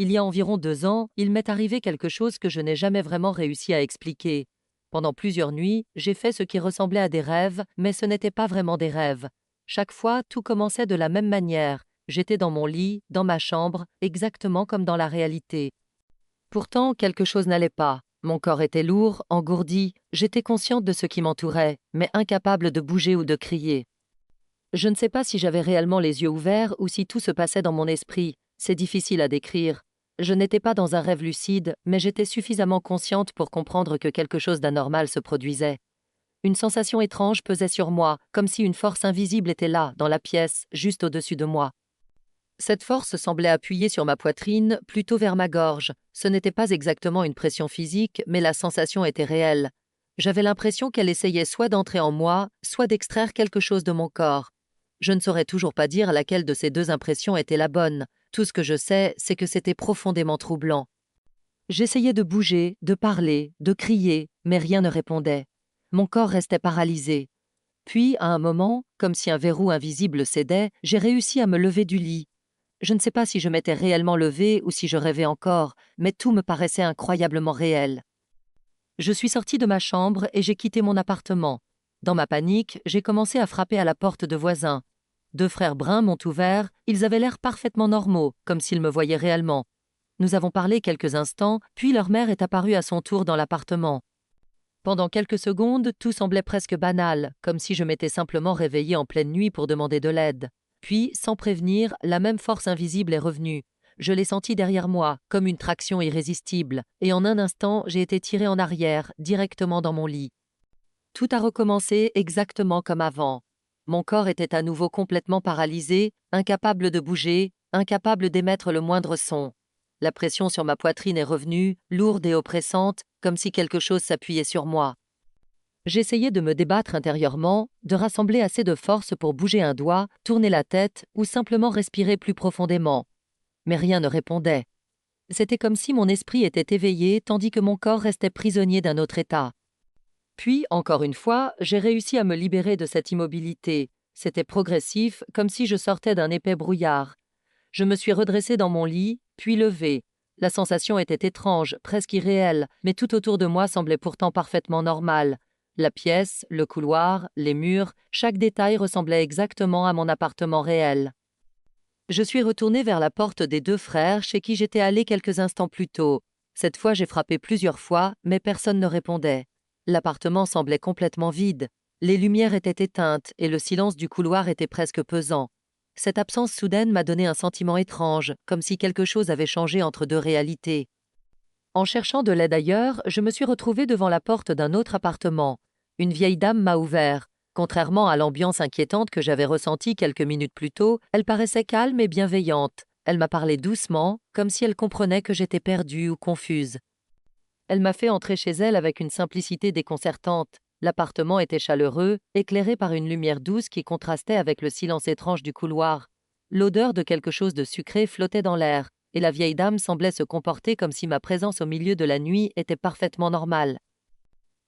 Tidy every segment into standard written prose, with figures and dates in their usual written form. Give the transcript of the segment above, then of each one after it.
il y a environ 2 ans, il m'est arrivé quelque chose que je n'ai jamais vraiment réussi à expliquer. Pendant plusieurs nuits, j'ai fait ce qui ressemblait à des rêves, mais ce n'était pas vraiment des rêves. Chaque fois, tout commençait de la même manière. J'étais dans mon lit, dans ma chambre, exactement comme dans la réalité. Pourtant, quelque chose n'allait pas. Mon corps était lourd, engourdi, j'étais consciente de ce qui m'entourait, mais incapable de bouger ou de crier. Je ne sais pas si j'avais réellement les yeux ouverts ou si tout se passait dans mon esprit. C'est difficile à décrire. Je n'étais pas dans un rêve lucide, mais j'étais suffisamment consciente pour comprendre que quelque chose d'anormal se produisait. Une sensation étrange pesait sur moi, comme si une force invisible était là, dans la pièce, juste au-dessus de moi. Cette force semblait appuyée sur ma poitrine, plutôt vers ma gorge. Ce n'était pas exactement une pression physique, mais la sensation était réelle. J'avais l'impression qu'elle essayait soit d'entrer en moi, soit d'extraire quelque chose de mon corps. Je ne saurais toujours pas dire laquelle de ces deux impressions était la bonne. Tout ce que je sais, c'est que c'était profondément troublant. J'essayais de bouger, de parler, de crier, mais rien ne répondait. Mon corps restait paralysé. Puis, à un moment, comme si un verrou invisible cédait, j'ai réussi à me lever du lit. Je ne sais pas si je m'étais réellement levée ou si je rêvais encore, mais tout me paraissait incroyablement réel. Je suis sortie de ma chambre et j'ai quitté mon appartement. Dans ma panique, j'ai commencé à frapper à la porte de voisins. 2 frères bruns m'ont ouvert, ils avaient l'air parfaitement normaux, comme s'ils me voyaient réellement. Nous avons parlé quelques instants, puis leur mère est apparue à son tour dans l'appartement. Pendant quelques secondes, tout semblait presque banal, comme si je m'étais simplement réveillée en pleine nuit pour demander de l'aide. Puis, sans prévenir, la même force invisible est revenue. Je l'ai sentie derrière moi, comme une traction irrésistible, et en un instant, j'ai été tirée en arrière, directement dans mon lit. Tout a recommencé exactement comme avant. Mon corps était à nouveau complètement paralysé, incapable de bouger, incapable d'émettre le moindre son. La pression sur ma poitrine est revenue, lourde et oppressante, comme si quelque chose s'appuyait sur moi. J'essayais de me débattre intérieurement, de rassembler assez de force pour bouger un doigt, tourner la tête ou simplement respirer plus profondément. Mais rien ne répondait. C'était comme si mon esprit était éveillé tandis que mon corps restait prisonnier d'un autre état. Puis, encore une fois, j'ai réussi à me libérer de cette immobilité. C'était progressif, comme si je sortais d'un épais brouillard. Je me suis redressée dans mon lit, puis levée. La sensation était étrange, presque irréelle, mais tout autour de moi semblait pourtant parfaitement normal. La pièce, le couloir, les murs, chaque détail ressemblait exactement à mon appartement réel. Je suis retournée vers la porte des 2 frères chez qui j'étais allée quelques instants plus tôt. Cette fois, j'ai frappé plusieurs fois, mais personne ne répondait. L'appartement semblait complètement vide. Les lumières étaient éteintes et le silence du couloir était presque pesant. Cette absence soudaine m'a donné un sentiment étrange, comme si quelque chose avait changé entre deux réalités. En cherchant de l'aide ailleurs, je me suis retrouvée devant la porte d'un autre appartement. Une vieille dame m'a ouvert. Contrairement à l'ambiance inquiétante que j'avais ressentie quelques minutes plus tôt, elle paraissait calme et bienveillante. Elle m'a parlé doucement, comme si elle comprenait que j'étais perdue ou confuse. Elle m'a fait entrer chez elle avec une simplicité déconcertante. L'appartement était chaleureux, éclairé par une lumière douce qui contrastait avec le silence étrange du couloir. L'odeur de quelque chose de sucré flottait dans l'air, et la vieille dame semblait se comporter comme si ma présence au milieu de la nuit était parfaitement normale.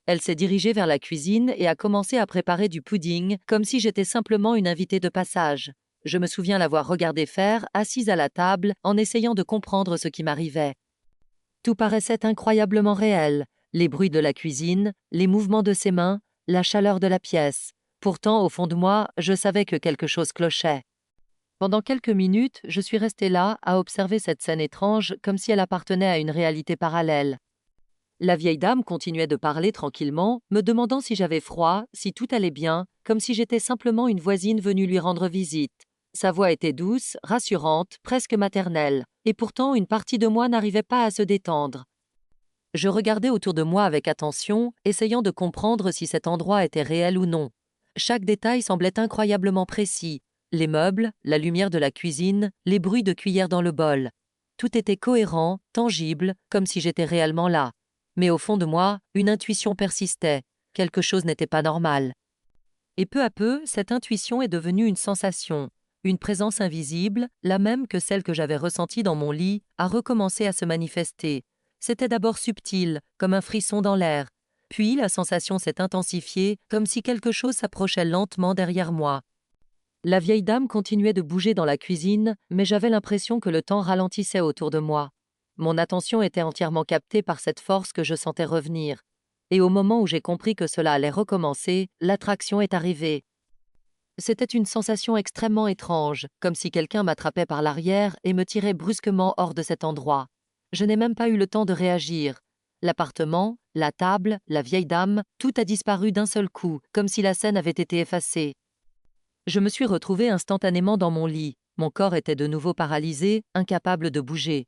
Elle s'est dirigée vers la cuisine et a commencé à préparer du pudding, comme si j'étais simplement une invitée de passage. Je me souviens l'avoir regardée faire, assise à la table, en essayant de comprendre ce qui m'arrivait. Tout paraissait incroyablement réel, les bruits de la cuisine, les mouvements de ses mains, la chaleur de la pièce. Pourtant, au fond de moi, je savais que quelque chose clochait. Pendant quelques minutes, je suis restée là, à observer cette scène étrange, comme si elle appartenait à une réalité parallèle. La vieille dame continuait de parler tranquillement, me demandant si j'avais froid, si tout allait bien, comme si j'étais simplement une voisine venue lui rendre visite. Sa voix était douce, rassurante, presque maternelle, et pourtant une partie de moi n'arrivait pas à se détendre. Je regardais autour de moi avec attention, essayant de comprendre si cet endroit était réel ou non. Chaque détail semblait incroyablement précis. Les meubles, la lumière de la cuisine, les bruits de cuillère dans le bol. Tout était cohérent, tangible, comme si j'étais réellement là. Mais au fond de moi, une intuition persistait. Quelque chose n'était pas normal. Et peu à peu, cette intuition est devenue une sensation. Une présence invisible, la même que celle que j'avais ressentie dans mon lit, a recommencé à se manifester. C'était d'abord subtil, comme un frisson dans l'air. Puis la sensation s'est intensifiée, comme si quelque chose s'approchait lentement derrière moi. La vieille dame continuait de bouger dans la cuisine, mais j'avais l'impression que le temps ralentissait autour de moi. Mon attention était entièrement captée par cette force que je sentais revenir. Et au moment où j'ai compris que cela allait recommencer, l'attraction est arrivée. C'était une sensation extrêmement étrange, comme si quelqu'un m'attrapait par l'arrière et me tirait brusquement hors de cet endroit. Je n'ai même pas eu le temps de réagir. L'appartement, la table, la vieille dame, tout a disparu d'un seul coup, comme si la scène avait été effacée. Je me suis retrouvée instantanément dans mon lit. Mon corps était de nouveau paralysé, incapable de bouger.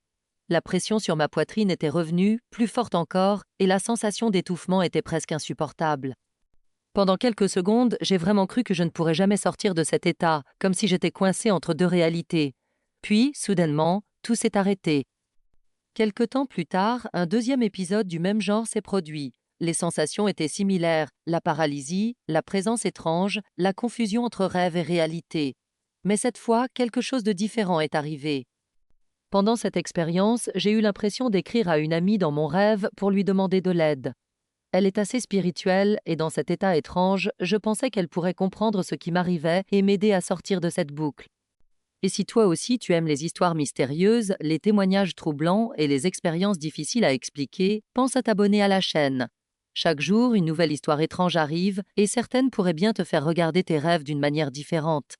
La pression sur ma poitrine était revenue, plus forte encore, et la sensation d'étouffement était presque insupportable. Pendant quelques secondes, j'ai vraiment cru que je ne pourrais jamais sortir de cet état, comme si j'étais coincée entre deux réalités. Puis, soudainement, tout s'est arrêté. Quelque temps plus tard, un deuxième épisode du même genre s'est produit. Les sensations étaient similaires, la paralysie, la présence étrange, la confusion entre rêve et réalité. Mais cette fois, quelque chose de différent est arrivé. Pendant cette expérience, j'ai eu l'impression d'écrire à une amie dans mon rêve pour lui demander de l'aide. Elle est assez spirituelle et dans cet état étrange, je pensais qu'elle pourrait comprendre ce qui m'arrivait et m'aider à sortir de cette boucle. Et si toi aussi tu aimes les histoires mystérieuses, les témoignages troublants et les expériences difficiles à expliquer, pense à t'abonner à la chaîne. Chaque jour, une nouvelle histoire étrange arrive et certaines pourraient bien te faire regarder tes rêves d'une manière différente.